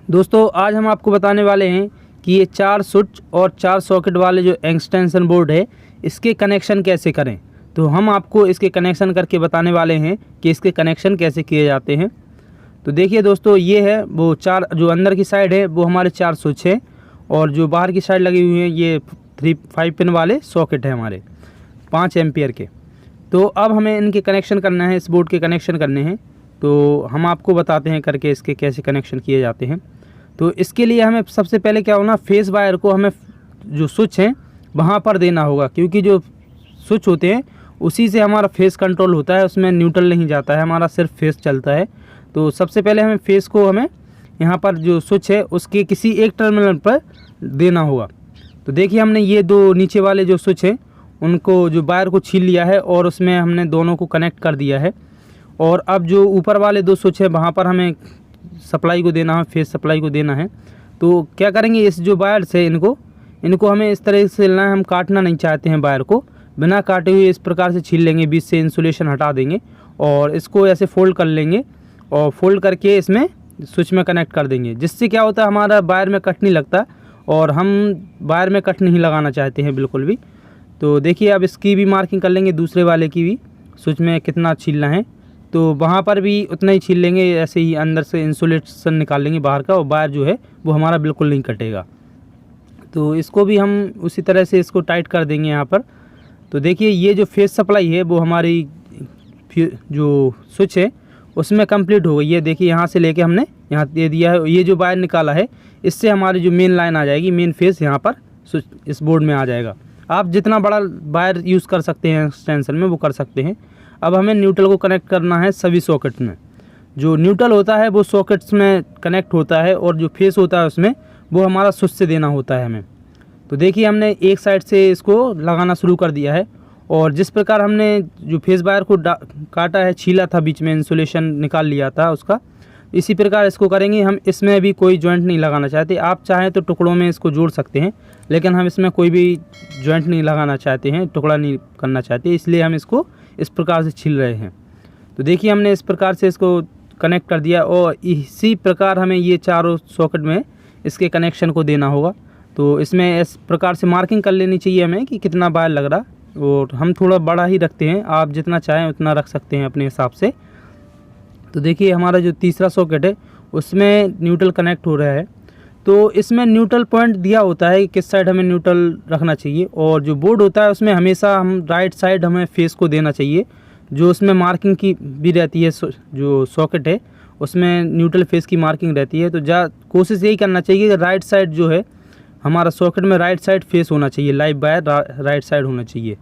दोस्तों आज हम आपको बताने वाले हैं कि ये 4 स्विच और 4 सॉकेट वाले जो एक्सटेंशन बोर्ड है इसके कनेक्शन कैसे करें। तो हम आपको इसके कनेक्शन करके बताने वाले हैं कि इसके कनेक्शन कैसे किए जाते हैं। तो देखिए दोस्तों, ये है वो 4 जो अंदर की साइड है वो हमारे 4 स्विच हैं और जो बाहर की साइड लगी हुई हैं ये 5 पिन वाले सॉकेट है हमारे 5 एम्पियर के। तो अब हमें इनके कनेक्शन करना है, इस बोर्ड के कनेक्शन करने हैं। तो हम आपको बताते हैं करके इसके कैसे कनेक्शन किए जाते हैं। तो इसके लिए हमें सबसे पहले क्या होना, फेस वायर को हमें जो स्विच हैं वहाँ पर देना होगा, क्योंकि जो स्विच होते हैं उसी से हमारा फेस कंट्रोल होता है, उसमें न्यूट्रल नहीं जाता है, हमारा सिर्फ फेस चलता है। तो सबसे पहले हमें फेस को हमें यहाँ पर जो स्विच है उसके किसी एक टर्मिनल पर देना होगा। तो देखिए हमने ये 2 नीचे वाले जो स्विच हैं उनको जो वायर को छील लिया है और उसमें हमने दोनों को कनेक्ट कर दिया है। और अब जो ऊपर वाले 2 स्विच है वहाँ पर हमें सप्लाई को देना है, फेस सप्लाई को देना है। तो क्या करेंगे, इस जो वायर्स है इनको हमें इस तरह से लेना है। हम काटना नहीं चाहते हैं वायर को, बिना काटे हुए इस प्रकार से छील लेंगे, बीच से इंसुलेशन हटा देंगे और इसको ऐसे फोल्ड कर लेंगे और फोल्ड करके इसमें स्विच में कनेक्ट कर देंगे। जिससे क्या होता है, हमारा वायर में कट नहीं लगता और हम वायर में कट नहीं लगाना चाहते हैं बिल्कुल भी। तो देखिए अब इसकी भी मार्किंग कर लेंगे, दूसरे वाले की भी स्विच में कितना छीलना है तो वहाँ पर भी उतना ही छील लेंगे। ऐसे ही अंदर से इंसुलेशन निकाल लेंगे बाहर का और वायर जो है वो हमारा बिल्कुल नहीं कटेगा। तो इसको भी हम उसी तरह से इसको टाइट कर देंगे यहाँ पर। तो देखिए ये जो फेस सप्लाई है वो हमारी जो स्विच है उसमें कंप्लीट हो गई है। देखिए यहाँ से लेके हमने यहाँ दे दिया है, ये जो वायर निकाला है इससे हमारी जो मेन लाइन आ जाएगी, मेन फेस यहाँ पर स्विच इस बोर्ड में आ जाएगा। आप जितना बड़ा वायर यूज़ कर सकते हैं एक्सटेंशन में वो कर सकते हैं। अब हमें न्यूट्रल को कनेक्ट करना है सभी सॉकेट में। जो न्यूट्रल होता है वो सॉकेट्स में कनेक्ट होता है और जो फेस होता है उसमें वो हमारा स्विच से देना होता है हमें। तो देखिए हमने एक साइड से इसको लगाना शुरू कर दिया है और जिस प्रकार हमने जो फेस वायर को काटा है, छीला था, बीच में इंसुलेशन निकाल लिया था उसका, इसी प्रकार इसको करेंगे हम। इसमें भी कोई जॉइंट नहीं लगाना चाहते, आप चाहें तो टुकड़ों में इसको जोड़ सकते हैं, लेकिन हम इसमें कोई भी जॉइंट नहीं लगाना चाहते हैं, टुकड़ा नहीं करना चाहते, इसलिए हम इसको इस प्रकार से छील रहे हैं। तो देखिए हमने इस प्रकार से इसको कनेक्ट कर दिया और इसी प्रकार हमें ये चारों सॉकेट में इसके कनेक्शन को देना होगा। तो इसमें इस प्रकार से मार्किंग कर लेनी चाहिए हमें कि कितना वायर लग रहा, और हम थोड़ा बड़ा ही रखते हैं, आप जितना चाहें उतना रख सकते हैं अपने हिसाब से। तो देखिए हमारा जो तीसरा सॉकेट है उसमें न्यूट्रल कनेक्ट हो रहा है। तो इसमें न्यूट्रल पॉइंट दिया होता है कि किस साइड हमें न्यूट्रल रखना चाहिए, और जो बोर्ड होता है उसमें हमेशा हम राइट साइड हमें फेस को देना चाहिए। जो उसमें मार्किंग की भी रहती है, जो सॉकेट है उसमें न्यूट्रल फेस की मार्किंग रहती है। तो कोशिश यही करना चाहिए कि राइट साइड जो है हमारा सॉकेट में राइट साइड फेस होना चाहिए, लाइव वायर राइट साइड होना चाहिए।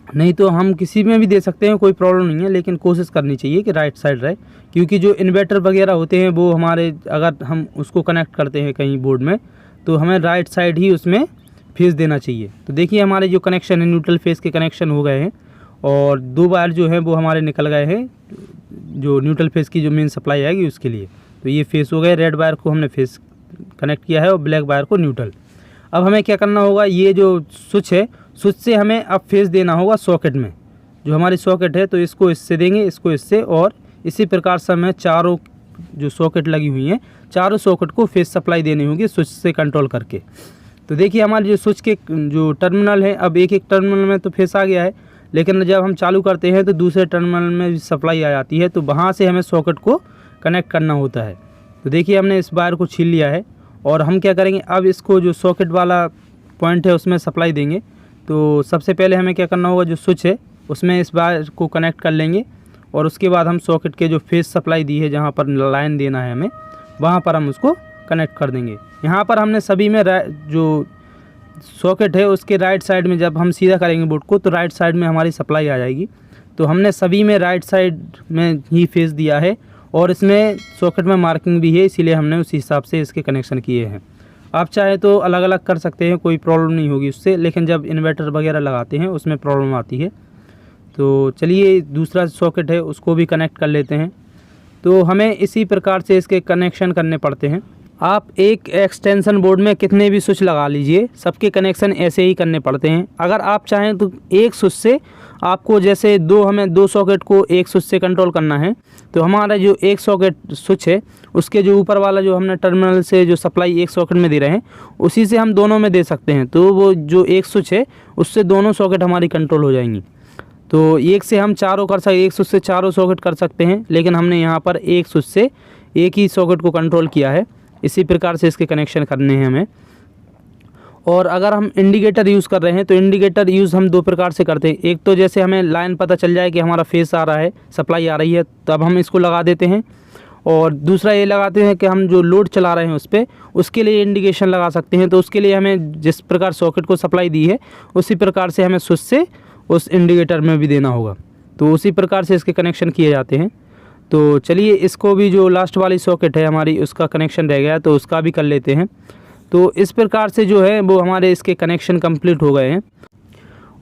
नहीं तो हम किसी में भी दे सकते हैं, कोई प्रॉब्लम नहीं है, लेकिन कोशिश करनी चाहिए कि राइट साइड रहे, क्योंकि जो इन्वर्टर वगैरह होते हैं वो हमारे अगर हम उसको कनेक्ट करते हैं कहीं बोर्ड में तो हमें राइट साइड ही उसमें फेस देना चाहिए। तो देखिए हमारे जो कनेक्शन है न्यूट्रल फेस के कनेक्शन हो गए हैं और 2 वायर जो है वो हमारे निकल गए हैं, जो न्यूट्रल फेस की जो मेन सप्लाई आएगी उसके लिए। तो ये फेस हो गए, रेड वायर को हमने फेस कनेक्ट किया है और ब्लैक वायर को न्यूट्रल। अब हमें क्या करना होगा, ये जो स्विच है स्विच से हमें अब फेस देना होगा सॉकेट में, जो हमारी सॉकेट है। तो इसको इससे देंगे, इसको इससे, और इसी प्रकार से हमें चारों जो सॉकेट लगी हुई हैं चारों सॉकेट को फेस सप्लाई देनी होगी स्विच से कंट्रोल करके। तो देखिए हमारे जो स्विच के जो टर्मिनल है, अब एक टर्मिनल में तो फेस आ गया है, लेकिन जब हम चालू करते हैं तो दूसरे टर्मिनल में भी सप्लाई आ जाती है, तो वहाँ से हमें सॉकेट को कनेक्ट करना होता है। तो देखिए हमने इस वायर को छील लिया है और हम क्या करेंगे, अब इसको जो सॉकेट वाला पॉइंट है उसमें सप्लाई देंगे। तो सबसे पहले हमें क्या करना होगा, जो स्विच है उसमें इस वायर को कनेक्ट कर लेंगे और उसके बाद हम सॉकेट के जो फेस सप्लाई दी है, जहाँ पर लाइन देना है हमें, वहाँ पर हम उसको कनेक्ट कर देंगे। यहाँ पर हमने सभी में जो सॉकेट है उसके राइट साइड में जब हम सीधा करेंगे बोर्ड को तो राइट साइड में हमारी सप्लाई आ जाएगी। तो हमने सभी में राइट साइड में ही फेस दिया है और इसमें सॉकेट में मार्किंग भी है, इसीलिए हमने उस हिसाब से इसके कनेक्शन किए हैं। आप चाहे तो अलग अलग कर सकते हैं, कोई प्रॉब्लम नहीं होगी उससे, लेकिन जब इन्वर्टर वगैरह लगाते हैं उसमें प्रॉब्लम आती है। तो चलिए दूसरा सॉकेट है उसको भी कनेक्ट कर लेते हैं। तो हमें इसी प्रकार से इसके कनेक्शन करने पड़ते हैं। आप एक एक्सटेंशन बोर्ड में कितने भी स्विच लगा लीजिए, सबके कनेक्शन ऐसे ही करने पड़ते हैं। अगर आप चाहें तो एक स्विच से आपको, जैसे हमें दो सॉकेट को एक स्विच से कंट्रोल करना है, तो हमारा जो एक सॉकेट स्विच है उसके जो ऊपर वाला जो हमने टर्मिनल से जो सप्लाई एक सॉकेट में दे रहे हैं उसी से हम दोनों में दे सकते हैं। तो वो जो एक स्विच है उससे दोनों सॉकेट हमारी कंट्रोल हो जाएंगी। तो एक से हम चारों कर सकते, एक स्विच से चारों सॉकेट कर सकते हैं, लेकिन हमने यहाँ पर एक स्विच से एक ही सॉकेट को कंट्रोल किया है। इसी प्रकार से इसके कनेक्शन करने हैं हमें। और अगर हम इंडिकेटर यूज़ कर रहे हैं तो इंडिकेटर यूज़ हम दो प्रकार से करते हैं। एक तो जैसे हमें लाइन पता चल जाए कि हमारा फेस आ रहा है, सप्लाई आ रही है, तब हम इसको लगा देते हैं। और दूसरा ये लगाते हैं कि हम जो लोड चला रहे हैं उस पर, उसके लिए इंडिकेशन लगा सकते हैं। तो उसके लिए हमें जिस प्रकार सॉकेट को सप्लाई दी है उसी प्रकार से हमें स्विच से उस इंडिकेटर में भी देना होगा। तो उसी प्रकार से इसके कनेक्शन किए जाते हैं। तो चलिए इसको भी, जो लास्ट वाली सॉकेट है हमारी उसका कनेक्शन रह गया तो उसका भी कर लेते हैं। तो इस प्रकार से जो है वो हमारे इसके कनेक्शन कंप्लीट हो गए हैं।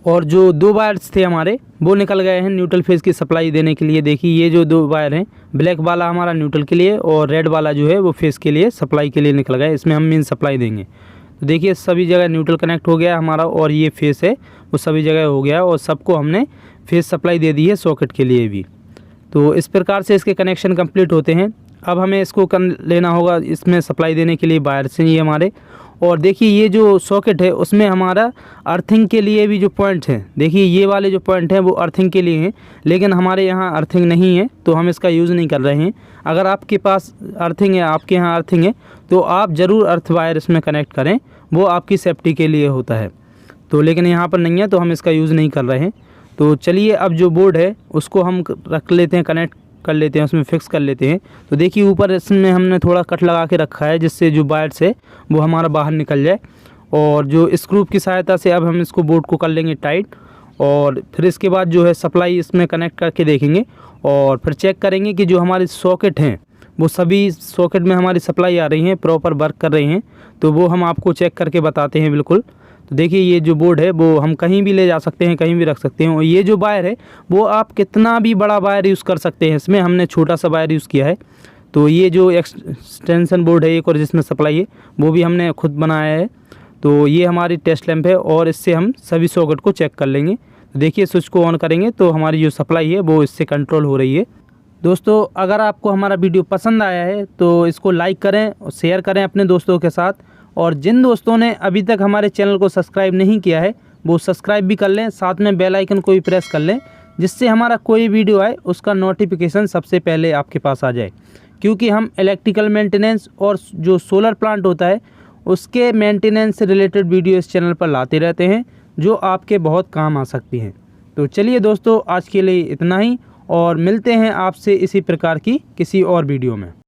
और जो दो वायर्स थे हमारे वो निकल गए हैं न्यूट्रल फेज़ की सप्लाई देने के लिए। देखिए ये जो दो वायर हैं, ब्लैक वाला हमारा न्यूट्रल के लिए और रेड वाला जो है वो फेज़ के लिए सप्लाई के लिए निकल गए। इसमें हम मेन सप्लाई देंगे। तो देखिए सभी जगह न्यूट्रल कनेक्ट हो गया हमारा, और ये फेस है वो सभी जगह हो गया, और सबको हमने फेस सप्लाई दे दी है सॉकेट के लिए भी। तो इस प्रकार से इसके कनेक्शन कंप्लीट होते हैं। अब हमें इसको लेना होगा इसमें सप्लाई देने के लिए वायर से ये हमारे। और देखिए ये जो सॉकेट है उसमें हमारा अर्थिंग के लिए भी जो पॉइंट है, देखिए ये वाले जो पॉइंट हैं वो अर्थिंग के लिए हैं, लेकिन हमारे यहाँ अर्थिंग नहीं है तो हम इसका यूज़ नहीं कर रहे हैं। अगर आपके पास अर्थिंग है, आपके यहाँ अर्थिंग है, तो आप ज़रूर अर्थ वायर इसमें कनेक्ट करें, वो आपकी सेफ्टी के लिए होता है। तो लेकिन यहाँ पर नहीं है तो हम इसका यूज़ नहीं कर रहे हैं। तो चलिए अब जो बोर्ड है उसको हम रख लेते हैं, कनेक्ट कर लेते हैं, उसमें फिक्स कर लेते हैं। तो देखिए ऊपर इसमें हमने थोड़ा कट लगा के रखा है जिससे जो वायर्स है वो हमारा बाहर निकल जाए। और जो स्क्रू की सहायता से अब हम इसको बोर्ड को कर लेंगे टाइट। और फिर इसके बाद जो है सप्लाई इसमें कनेक्ट करके देखेंगे और फिर चेक करेंगे कि जो हमारे सॉकेट हैं वो सभी सॉकेट में हमारी सप्लाई आ रही हैं, प्रॉपर वर्क कर रही हैं। तो वो हम आपको चेक करके बताते हैं बिल्कुल। तो देखिए ये जो बोर्ड है वो हम कहीं भी ले जा सकते हैं, कहीं भी रख सकते हैं। और ये जो वायर है वो आप कितना भी बड़ा वायर यूज़ कर सकते हैं, इसमें हमने छोटा सा वायर यूज़ किया है। तो ये जो एक्सटेंशन बोर्ड है एक और जिसमें सप्लाई है वो भी हमने खुद बनाया है। तो ये हमारी टेस्ट लैंप है और इससे हम सभी सॉकेट को चेक कर लेंगे। तो देखिए स्विच को ऑन करेंगे तो हमारी जो सप्लाई है वो इससे कंट्रोल हो रही है। दोस्तों अगर आपको हमारा वीडियो पसंद आया है तो इसको लाइक करें और शेयर करें अपने दोस्तों के साथ। और जिन दोस्तों ने अभी तक हमारे चैनल को सब्सक्राइब नहीं किया है वो सब्सक्राइब भी कर लें, साथ में बेल आइकन को भी प्रेस कर लें, जिससे हमारा कोई वीडियो आए उसका नोटिफिकेशन सबसे पहले आपके पास आ जाए। क्योंकि हम इलेक्ट्रिकल मेंटेनेंस और जो सोलर प्लांट होता है उसके मेंटेनेंस से रिलेटेड वीडियो इस चैनल पर लाते रहते हैं जो आपके बहुत काम आ सकती हैं। तो चलिए दोस्तों आज के लिए इतना ही, और मिलते हैं आपसे इसी प्रकार की किसी और वीडियो में।